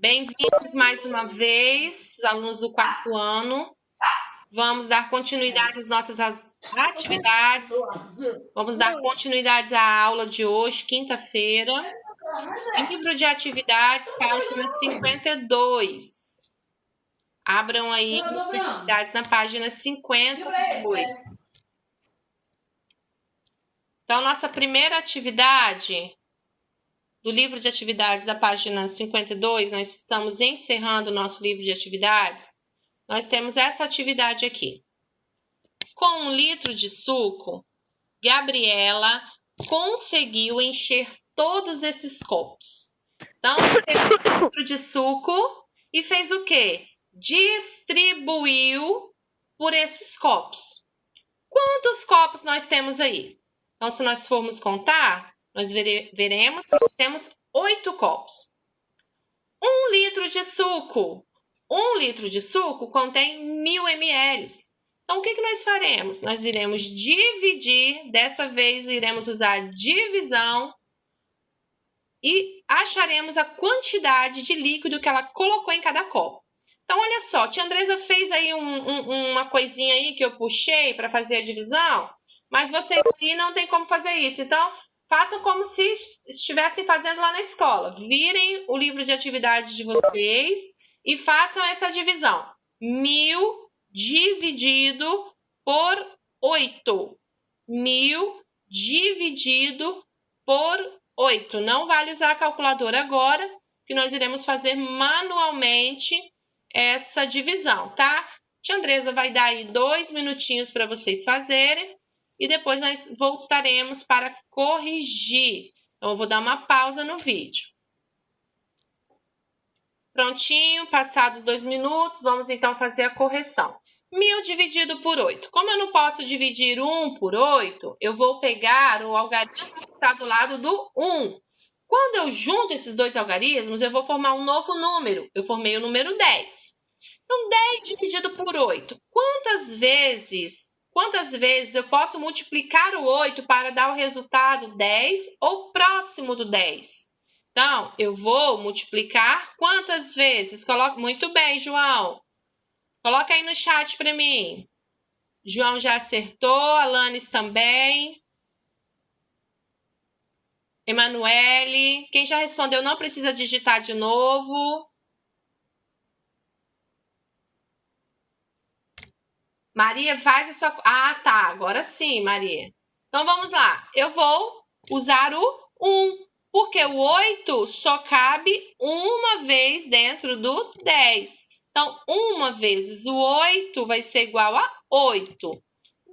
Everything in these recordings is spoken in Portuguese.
Bem-vindos mais uma vez, os alunos do quarto ano. Vamos dar continuidade às nossas atividades. Vamos dar continuidade à aula de hoje, quinta-feira. Livro de atividades, página 52. Abram aí livro de atividades na página 52. Então, nossa primeira atividade do livro de atividades da página 52, nós estamos encerrando o nosso livro de atividades. Nós temos essa atividade aqui. Com 1 litro de suco, Gabriela conseguiu encher todos esses copos. Então, pegou 1 litro de suco e fez o quê? Distribuiu por esses copos. Quantos copos nós temos aí? Então, se nós formos contar, nós veremos que nós temos 8 copos. 1 litro de suco. 1 litro de suco contém 1000 ml. Então, o que nós faremos? Nós iremos dividir, dessa vez iremos usar divisão e acharemos a quantidade de líquido que ela colocou em cada copo. Então, olha só, tia Andresa fez aí uma coisinha aí que eu puxei para fazer a divisão, mas vocês aqui não tem como fazer isso. Então, façam como se estivessem fazendo lá na escola. Virem o livro de atividades de vocês e façam essa divisão. 1000 dividido por 8. 1000 dividido por 8. Não vale usar a calculadora agora, que nós iremos fazer manualmente essa divisão, tá? Tia Andresa vai dar aí 2 minutinhos para vocês fazerem e depois nós voltaremos para corrigir. Então, eu vou dar uma pausa no vídeo. Prontinho, passados 2 minutos, vamos então fazer a correção. 1000 dividido por 8. Como eu não posso dividir 1 por 8, eu vou pegar o algarismo que está do lado do 1. Quando eu junto esses dois algarismos, eu vou formar um novo número. Eu formei o número 10. Então, 10 dividido por 8. Quantas vezes eu posso multiplicar o 8 para dar o resultado 10 ou próximo do 10? Então, eu vou multiplicar quantas vezes? Muito bem, João. Coloca aí no chat para mim. João já acertou, Alanis também. Emanuele. Quem já respondeu não precisa digitar de novo. Maria, faz a sua... Ah, tá. Agora sim, Maria. Então, vamos lá. Eu vou usar o 1, porque o 8 só cabe uma vez dentro do 10. Então, 1 vezes o 8 vai ser igual a 8.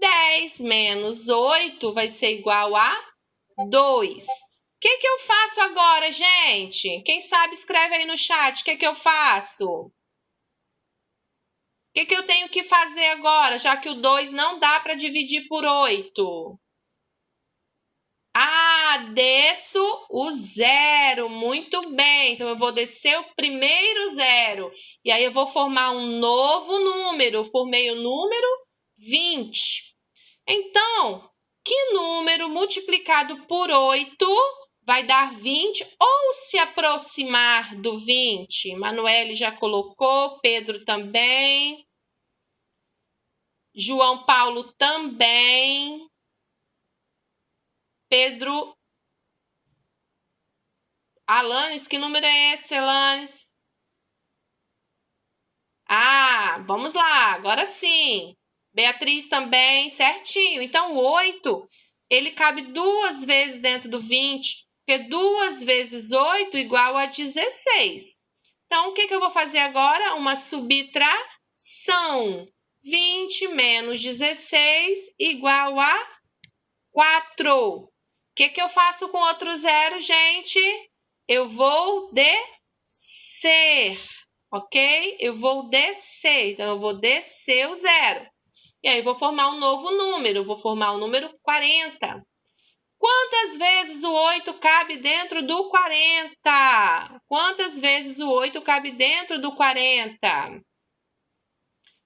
10 menos 8 vai ser igual a 2. O que eu faço agora, gente? Quem sabe, escreve aí no chat. O que eu faço? O que eu tenho que fazer agora, já que o 2 não dá para dividir por 8? Ah, desço o 0. Muito bem. Então, eu vou descer o primeiro 0. E aí, eu vou formar um novo número. Eu formei o número 20. Então, que número multiplicado por 8 vai dar 20 ou se aproximar do 20? Manuele já colocou, Pedro também. João Paulo também. Pedro. Alanis, que número é esse, Alanis? Ah, vamos lá, agora sim. Beatriz também, certinho. Então, o 8, ele cabe 2 vezes dentro do 20, porque 2 vezes 8 igual a 16. Então, o que eu vou fazer agora? Uma subtração. 20 menos 16 igual a 4. O que eu faço com outro 0, gente? Eu vou descer, ok? Eu vou descer, então eu vou descer o 0. E aí, eu vou formar um novo número, eu vou formar o número 40. Quantas vezes o 8 cabe dentro do 40? Quantas vezes o 8 cabe dentro do 40?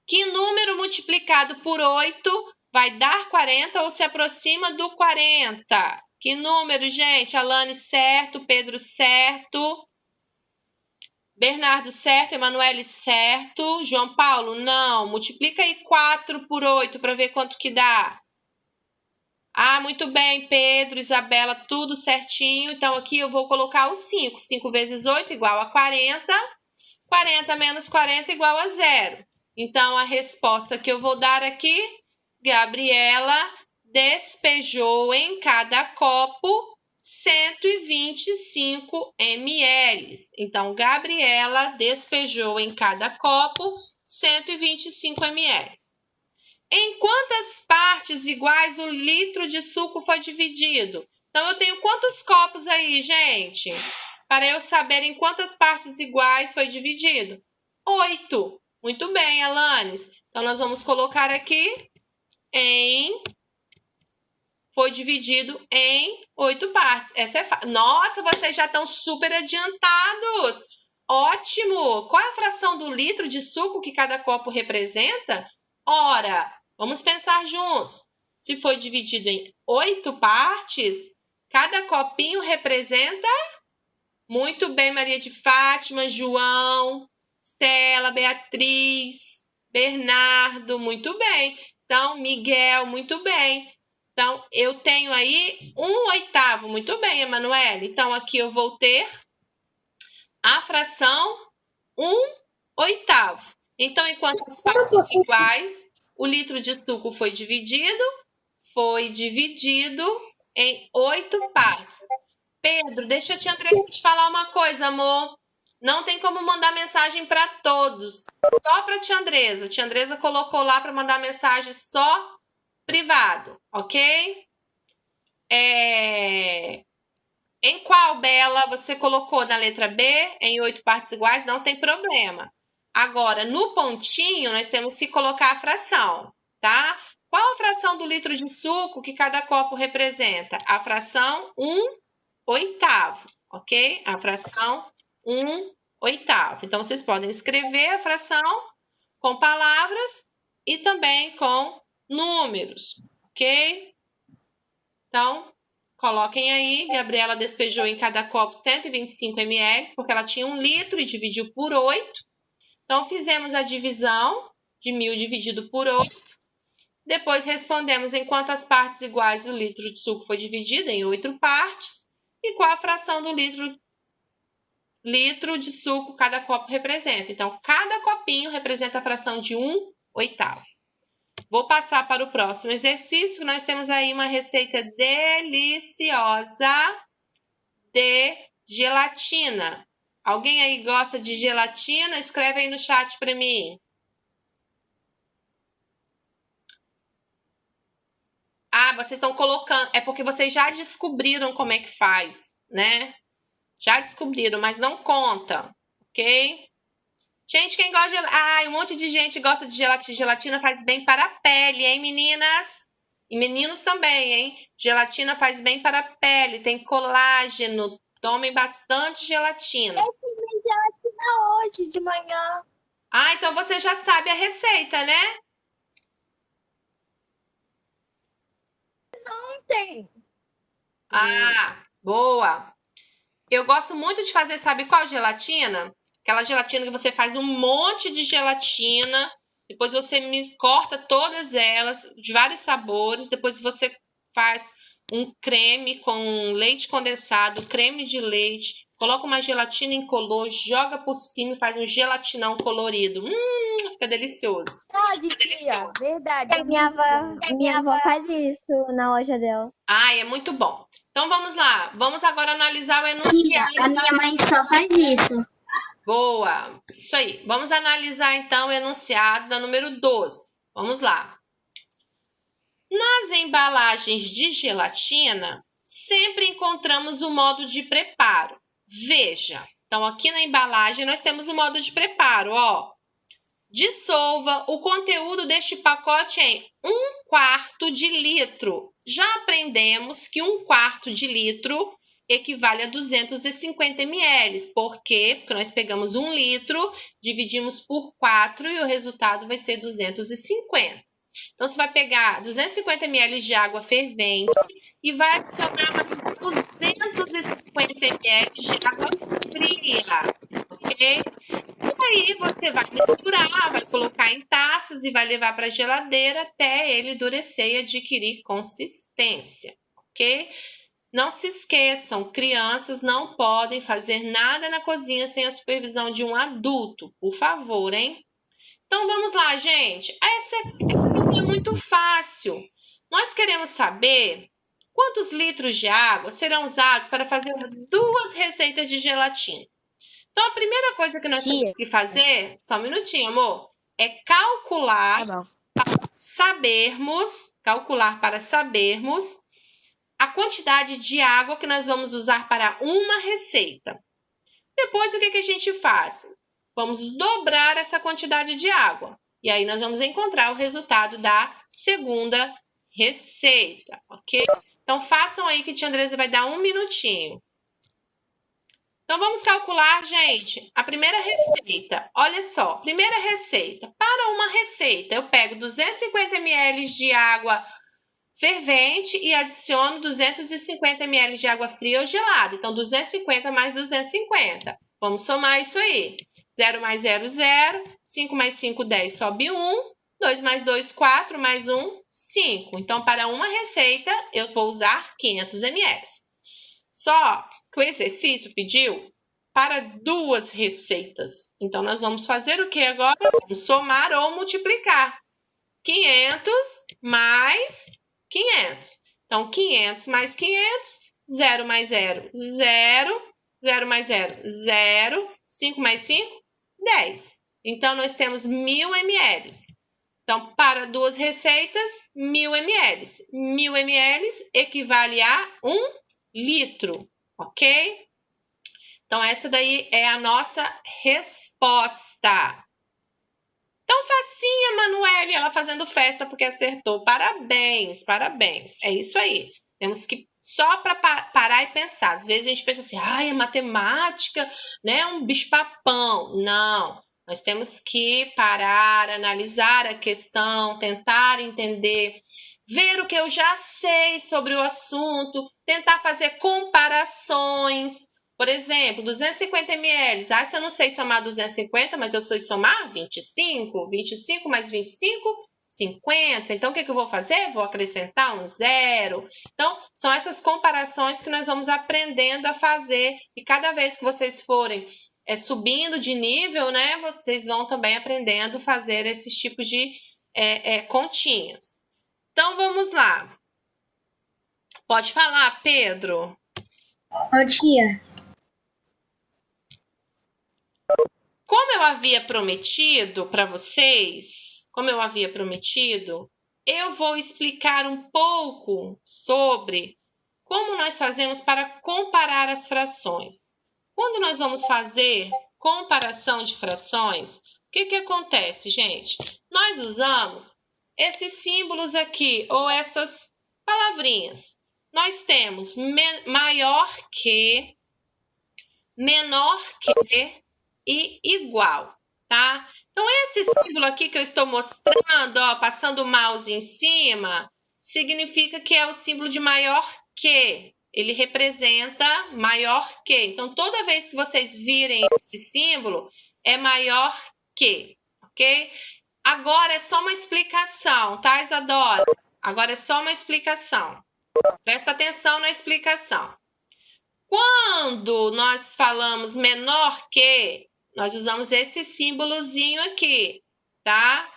Que número multiplicado por 8 vai dar 40 ou se aproxima do 40? Que número, gente? Alane, certo. Pedro, certo. Bernardo, certo. Emanuele, certo. João Paulo, não. Multiplica aí 4 por 8 para ver quanto que dá. Ah, muito bem, Pedro, Isabela, tudo certinho. Então, aqui eu vou colocar o 5. 5 vezes 8 igual a 40. 40 menos 40 igual a 0. Então, a resposta que eu vou dar aqui, Gabriela despejou em cada copo 125 ml. Então, Gabriela despejou em cada copo 125 ml. Em quantas partes iguais o litro de suco foi dividido? Então, eu tenho quantos copos aí, gente? Para eu saber em quantas partes iguais foi dividido. 8. Muito bem, Alanis. Então, nós vamos colocar aqui foi dividido em 8 partes. Essa é Nossa, vocês já estão super adiantados. Ótimo! Qual é a fração do litro de suco que cada copo representa? Ora, vamos pensar juntos. Se foi dividido em 8 partes, cada copinho representa... Muito bem, Maria de Fátima, João, Stella, Beatriz, Bernardo, muito bem. Então, Miguel, muito bem. Então, eu tenho aí 1/8. Muito bem, Emanuele. Então, aqui eu vou ter a fração 1/8. Então, em quantas partes iguais o litro de suco foi dividido? Foi dividido em 8 partes. Pedro, deixa eu te falar uma coisa, amor. Não tem como mandar mensagem para todos, só para tia Andresa. Tia Andresa colocou lá para mandar mensagem só privado, ok? Em qual, Bela, você colocou na letra B, em 8 partes iguais, não tem problema. Agora, no pontinho, nós temos que colocar a fração, tá? Qual a fração do litro de suco que cada copo representa? A fração 1/8, ok? A fração 1/8. Então, vocês podem escrever a fração com palavras e também com números, ok? Então, coloquem aí. Gabriela despejou em cada copo 125 ml, porque ela tinha 1 litro e dividiu por 8. Então, fizemos a divisão de 1.000 dividido por 8. Depois, respondemos em quantas partes iguais o litro de suco foi dividido, em 8 partes. E qual a fração do litro de suco cada copo representa. Então, cada copinho representa a fração de 1/8. Vou passar para o próximo exercício. Nós temos aí uma receita deliciosa de gelatina. Alguém aí gosta de gelatina? Escreve aí no chat para mim. Ah, vocês estão colocando... É porque vocês já descobriram como é que faz, né? Já descobriram, mas não conta, ok? Gente, quem gosta de... Ai, um monte de gente gosta de gelatina. Gelatina faz bem para a pele, hein, meninas? E meninos também, hein? Gelatina faz bem para a pele, tem colágeno. Tomem bastante gelatina. Eu comi gelatina hoje de manhã. Ah, então você já sabe a receita, né? Ontem. Ah, boa. Eu gosto muito de fazer, sabe qual gelatina? Aquela gelatina que você faz um monte de gelatina, depois você corta todas elas, de vários sabores, depois você faz um creme com leite condensado, creme de leite, coloca uma gelatina incolor, joga por cima e faz um gelatinão colorido. Fica delicioso. Verdade, tia. Verdade. A minha avó faz isso na loja dela. Ai, é muito bom. Então vamos lá, vamos agora analisar o Tia, enunciado. a minha mãe só faz isso. Boa, isso aí. Vamos analisar então o enunciado da número 12. Vamos lá. Nas embalagens de gelatina, sempre encontramos o modo de preparo. Veja, então aqui na embalagem nós temos o modo de preparo, ó. Dissolva o conteúdo deste pacote em 1/4 de litro. Já aprendemos que 1/4 de litro equivale a 250 ml. Por quê? Porque nós pegamos 1 litro, dividimos por 4 e o resultado vai ser 250. Então, você vai pegar 250 ml de água fervente e vai adicionar mais 250 ml de água fria, ok? ok? Aí você vai misturar, vai colocar em taças e vai levar para a geladeira até ele endurecer e adquirir consistência, ok? Não se esqueçam, crianças não podem fazer nada na cozinha sem a supervisão de um adulto, por favor, hein? Então vamos lá, gente. Essa questão é muito fácil. Nós queremos saber quantos litros de água serão usados para fazer 2 receitas de gelatina. Então, a primeira coisa que nós Tia. temos que fazer, só um minutinho, amor, é calcular Tá bom. calcular para sabermos a quantidade de água que nós vamos usar para uma receita. Depois, o que a gente faz? Vamos dobrar essa quantidade de água. E aí, nós vamos encontrar o resultado da segunda receita, ok? Então, façam aí que a tia Andresa vai dar 1 minutinho. Então, vamos calcular, gente, a primeira receita. Olha só, primeira receita. Para uma receita, eu pego 250 ml de água fervente e adiciono 250 ml de água fria ou gelada. Então, 250 mais 250. Vamos somar isso aí. 0 mais 0, 0. 5 mais 5, 10, sobe 1. 2 mais 2, 4. Mais 1, 5. Então, para uma receita, eu vou usar 500 ml. Só que o exercício pediu para 2 receitas. Então, nós vamos fazer o que agora? Vamos somar ou multiplicar. 500 mais 500. Então, 500 mais 500, 0 mais 0, 0. 0 mais 0, 0. 5 mais 5, 10. Então, nós temos 1.000 ml. Então, para 2 receitas, 1.000 ml. 1.000 ml equivale a 1 litro, ok? Então, essa daí é a nossa resposta. Tão facinha, Manuele, ela fazendo festa porque acertou. Parabéns, parabéns. É isso aí. Temos que só para parar e pensar. Às vezes a gente pensa assim, ai, é matemática, né? Um bicho-papão. Não. Nós temos que parar, analisar a questão, tentar entender, ver o que eu já sei sobre o assunto, tentar fazer comparações. Por exemplo, 250 ml. Ah, se eu não sei somar 250, mas eu sei somar 25. 25 mais 25, 50. Então, o que eu vou fazer? Vou acrescentar um 0. Então, são essas comparações que nós vamos aprendendo a fazer. E cada vez que vocês forem subindo de nível, né, vocês vão também aprendendo a fazer esses tipos de continhas. Então, vamos lá. Pode falar, Pedro. Ô, tia. Como eu havia prometido para vocês, eu vou explicar um pouco sobre como nós fazemos para comparar as frações. Quando nós vamos fazer comparação de frações, o que acontece, gente? Nós usamos esses símbolos aqui, ou essas palavrinhas. Nós temos maior que, menor que e igual, tá? Então, esse símbolo aqui que eu estou mostrando, ó, passando o mouse em cima, significa que é o símbolo de maior que. Ele representa maior que. Então, toda vez que vocês virem esse símbolo, é maior que, ok? Agora é só uma explicação, tá, Isadora? Agora é só uma explicação. Presta atenção na explicação. Quando nós falamos menor que, nós usamos esse símbolozinho aqui, tá?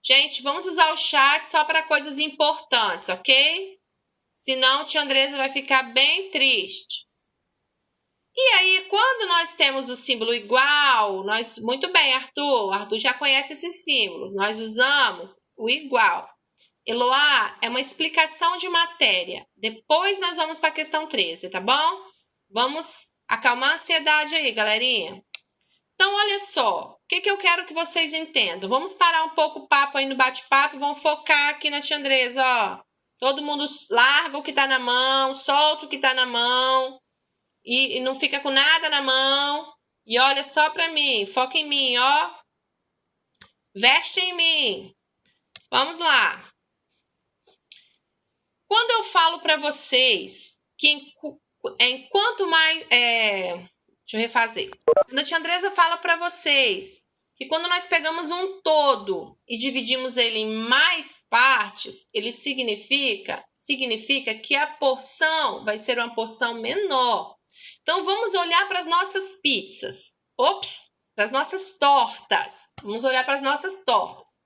Gente, vamos usar o chat só para coisas importantes, ok? Senão, tia Andresa vai ficar bem triste. E aí, quando nós temos o símbolo igual, muito bem, Arthur. Arthur já conhece esses símbolos. Nós usamos o igual. Eloá, é uma explicação de matéria. Depois nós vamos para a questão 13, tá bom? Vamos acalmar a ansiedade aí, galerinha. Então, olha só, o que eu quero que vocês entendam. Vamos parar um pouco o papo aí no bate-papo e vamos focar aqui na tia Andresa, ó. Todo mundo larga o que tá na mão, solta o que tá na mão e não fica com nada na mão. E olha só para mim, foca em mim, ó. Veste em mim. Vamos lá. Quando eu falo para vocês que enquanto mais... deixa Deixa eu refazer. Quando a tia Andresa fala para vocês que quando nós pegamos um todo e dividimos ele em mais partes, ele significa que a porção vai ser uma porção menor. Então, vamos olhar para as nossas pizzas. Para as nossas tortas. Vamos olhar para as nossas tortas.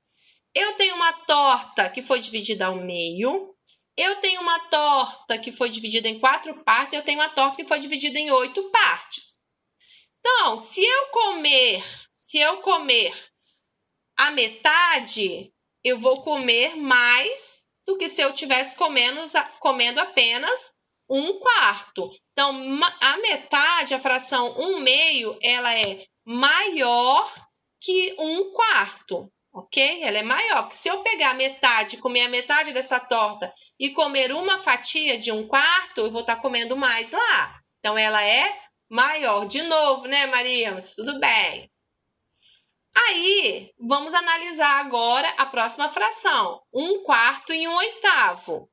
Eu tenho uma torta que foi dividida ao meio. Eu tenho uma torta que foi dividida em 4 partes. Eu tenho uma torta que foi dividida em 8 partes. Então, se eu comer a metade, eu vou comer mais do que se eu estivesse comendo apenas 1/4. Então, a metade, a fração 1/2, ela é maior que 1/4, ok? Ela é maior, porque se eu pegar a metade, comer a metade dessa torta e comer uma fatia de 1/4, eu vou estar comendo mais lá. Então, ela é maior. De novo, né, Maria? Mas tudo bem. Aí, vamos analisar agora a próxima fração. 1/4 e 1/8.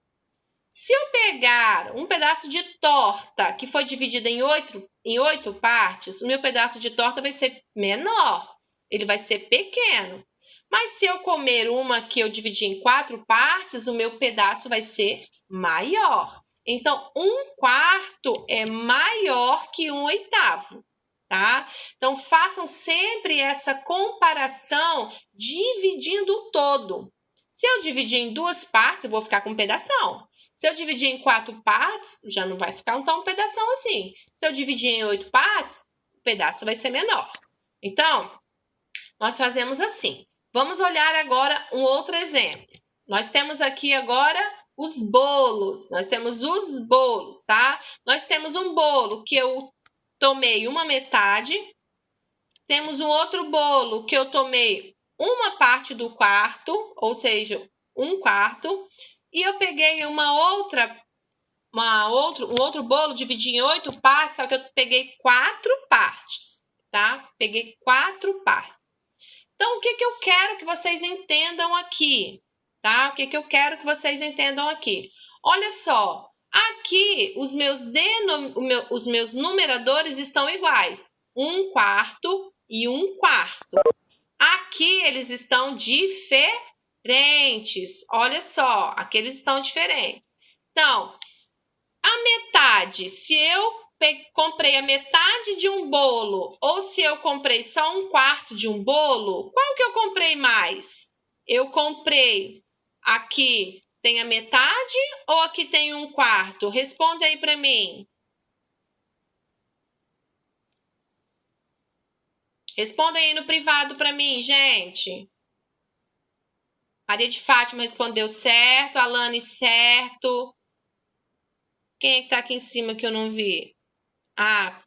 Se eu pegar um pedaço de torta que foi dividido em 8 partes, o meu pedaço de torta vai ser menor. Ele vai ser pequeno. Mas se eu comer uma que eu dividi em 4 partes, o meu pedaço vai ser maior. Então, 1/4 é maior que 1/8, tá? Então, façam sempre essa comparação dividindo o todo. Se eu dividir em 2 partes, eu vou ficar com um pedação. Se eu dividir em 4 partes, já não vai ficar um pedação assim. Se eu dividir em 8 partes, o pedaço vai ser menor. Então, nós fazemos assim. Vamos olhar agora um outro exemplo. Nós temos aqui agora os bolos. Nós temos os bolos, tá? Nós temos um bolo que eu tomei uma metade. Temos um outro bolo que eu tomei uma parte do quarto, ou seja, 1/4. E eu peguei um outro bolo, dividi em 8 partes, só que eu peguei 4 partes, tá? Peguei 4 partes. Então, o que eu quero que vocês entendam aqui, tá? O que eu quero que vocês entendam aqui? Olha só, aqui os meus numeradores estão iguais. 1/4 e 1/4. Aqui eles estão diferentes. Olha só, aqui eles estão diferentes. Então, a metade, se eu comprei a metade de um bolo ou se eu comprei só 1/4 de um bolo, qual que eu comprei mais? Eu comprei aqui tem a metade ou aqui tem 1/4? Responda aí para mim. Responda aí no privado para mim, gente. Maria de Fátima respondeu certo, Alane certo. Quem é que tá aqui em cima que eu não vi? Ah,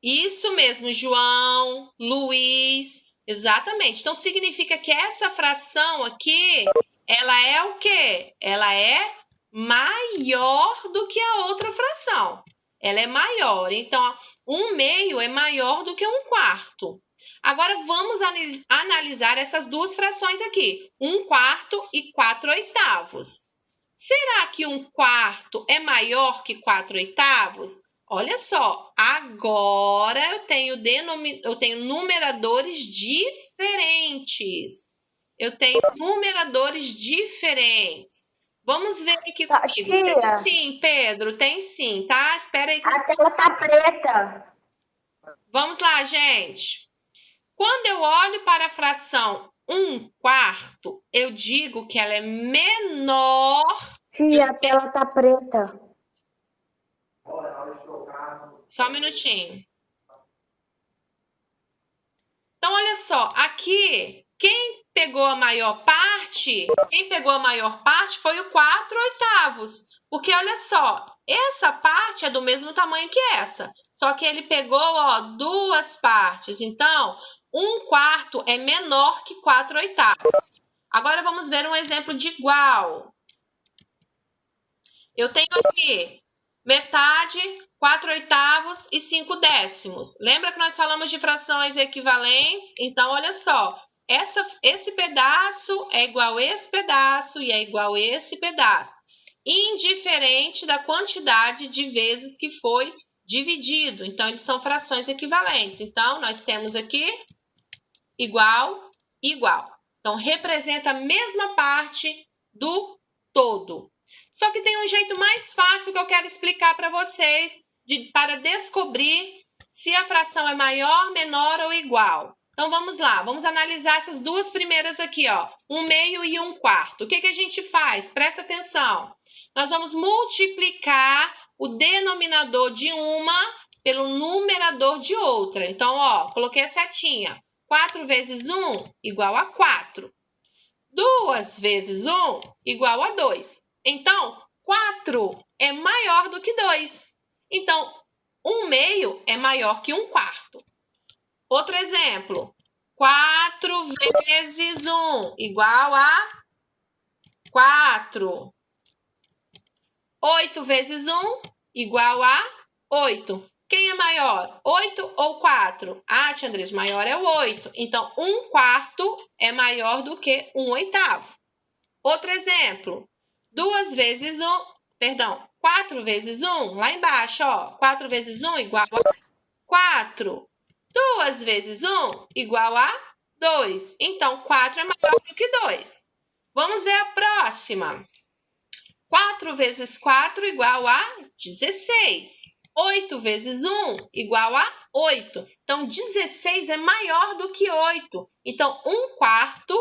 isso mesmo, João, Luiz, exatamente. Então, significa que essa fração aqui, ela é o quê? Ela é maior do que a outra fração. Ela é maior. Então, 1/2 é maior do que 1/4. Agora, vamos analisar essas duas frações aqui. 1/4 e 4/8. Será que 1/4 é maior que 4/8? Olha só, agora eu tenho numeradores diferentes. Eu tenho numeradores diferentes. Vamos ver aqui comigo. Tia. Tem sim, Pedro, tem sim, tá? Espera aí. A tela tá preta. Vamos lá, gente. Quando eu olho para a fração 1/4, eu digo que ela é menor. Tia, a tela tá preta. Só um minutinho. Então, olha só, aqui, quem pegou a maior parte foi o 4/8. Porque, olha só, essa parte é do mesmo tamanho que essa. Só que ele pegou, ó, 2 partes. Então, 1/4 é menor que 4/8. Agora, vamos ver um exemplo de igual. Eu tenho aqui metade, 4/8 e 5/10. Lembra que nós falamos de frações equivalentes? Então, olha só. Esse pedaço é igual a esse pedaço e é igual a esse pedaço. indiferente da quantidade de vezes que foi dividido. Então, eles são frações equivalentes. Então, nós temos aqui igual, igual. Então, representa a mesma parte do todo. Só que tem um jeito mais fácil que eu quero explicar para vocês para descobrir se a fração é maior, menor ou igual. Então, vamos lá. Vamos analisar essas duas primeiras aqui, ó. 1/2 e 1/4. O que a gente faz? Presta atenção. Nós vamos multiplicar o denominador de uma pelo numerador de outra. Então, ó, coloquei a setinha. 4 vezes 1 igual a 4. 2 vezes 1 igual a 2. Então, 4 é maior do que 2. Então, 1/2 é maior que 1/4. Outro exemplo. 4 vezes 1 igual a 4. 8 vezes 1 igual a 8. Quem é maior, 8 ou 4? Ah, tia Andrés, maior é o 8. Então, 1/4 é maior do que 1/8. Outro exemplo. 4 vezes 1, lá embaixo, ó. 4 vezes 1 igual a 4. 2 vezes 1 igual a 2. Então, 4 é maior do que 2. Vamos ver a próxima. 4 vezes 4 igual a 16. 8 vezes 1 igual a 8. Então, 16 é maior do que 8. Então, 1/4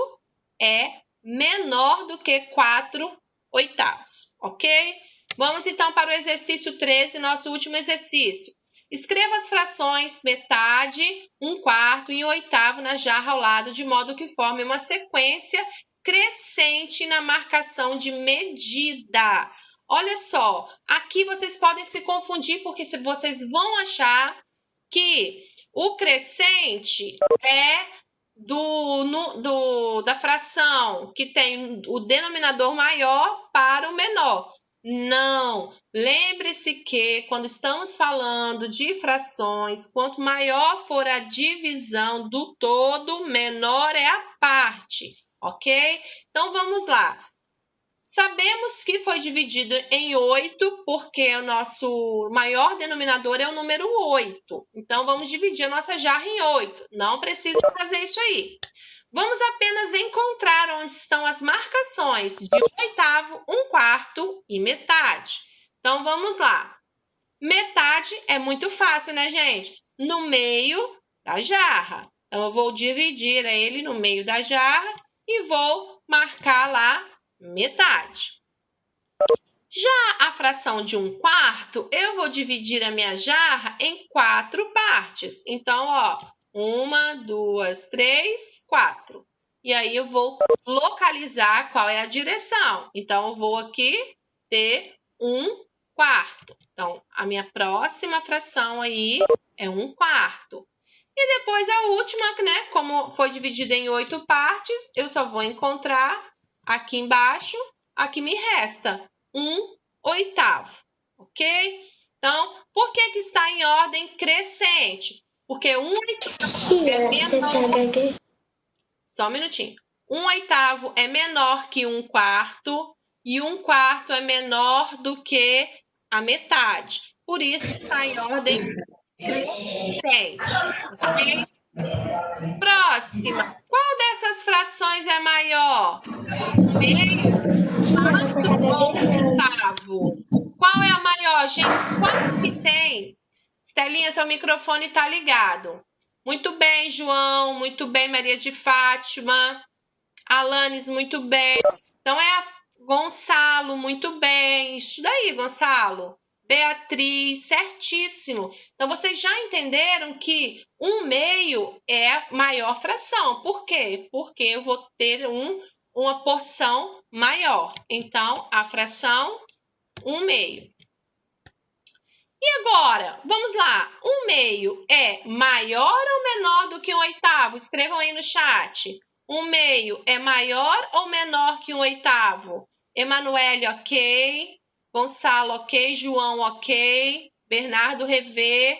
é menor do que 4/8, ok? Vamos, então, para o exercício 13, nosso último exercício. Escreva as frações metade, 1/4 e 1/8 na jarra ao lado, de modo que forme uma sequência crescente na marcação de medida. Olha só, aqui vocês podem se confundir, porque vocês vão achar que o crescente é da fração que tem o denominador maior para o menor. Não, lembre-se que quando estamos falando de frações, quanto maior for a divisão do todo, menor é a parte, ok? Então, vamos lá. Sabemos que foi dividido em 8, porque o nosso maior denominador é o número 8. Então, vamos dividir a nossa jarra em 8. Não precisa fazer isso aí. Vamos apenas encontrar onde estão as marcações de 1/8, 1/4 e metade. Então, vamos lá. Metade é muito fácil, né, gente? No meio da jarra. Então, eu vou dividir ele no meio da jarra e vou marcar lá metade. Já a fração de 1/4, eu vou dividir a minha jarra em 4 partes. Então, ó, 1, 2, 3, 4. E aí, eu vou localizar qual é a direção. Então, eu vou aqui ter 1/4. Então, a minha próxima fração aí é 1/4. E depois a última, né? Como foi dividida em 8 partes, eu só vou encontrar aqui embaixo a que me resta, 1/8, ok? Então, por que está em ordem crescente? Porque 1/8 é menor... Só um minutinho. 1/8 é menor que 1/4 e 1/4 é menor do que a metade. Por isso está em ordem crescente, ok? Próxima. Qual dessas frações é maior? 1/2, 4 ou 1/8? Qual é a maior, gente? Qual que tem? Estelinha, seu microfone está ligado. Muito bem, João. Muito bem, Maria de Fátima. Alanes, muito bem. Então, é a Gonçalo, muito bem. Isso daí, Gonçalo. Beatriz, certíssimo. Então, vocês já entenderam que 1/2 é a maior fração. Por quê? Porque eu vou ter uma porção maior. Então, a fração 1/2. E agora, vamos lá. 1/2 é maior ou menor do que 1/8? Escrevam aí no chat. 1/2 é maior ou menor que 1/8? Emanuele, ok. Gonçalo, ok. João, ok. Bernardo, revê.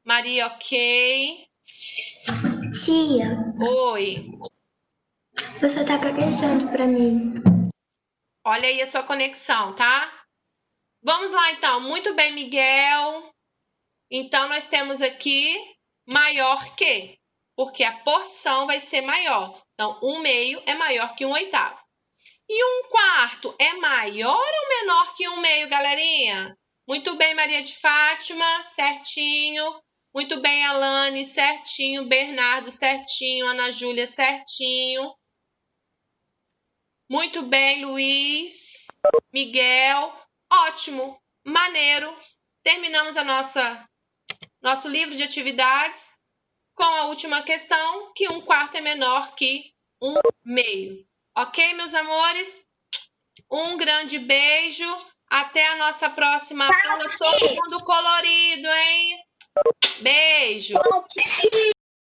Maria, ok. Tia, Oi. você tá gaguejando pra mim. Olha aí a sua conexão, tá? Vamos lá, então. Muito bem, Miguel. Então, nós temos aqui maior que, porque a porção vai ser maior. Então, 1/2 é maior que 1/8. E 1/4 é maior ou menor que 1/2, galerinha? Muito bem, Maria de Fátima, certinho. Muito bem, Alane, certinho. Bernardo, certinho. Ana Júlia, certinho. Muito bem, Luiz. Miguel. Ótimo. Maneiro. Terminamos nosso livro de atividades com a última questão, que 1/4 é menor que 1/2. Ok, meus amores? Um grande beijo. Até a nossa próxima aula. Todo mundo colorido, hein? Beijo.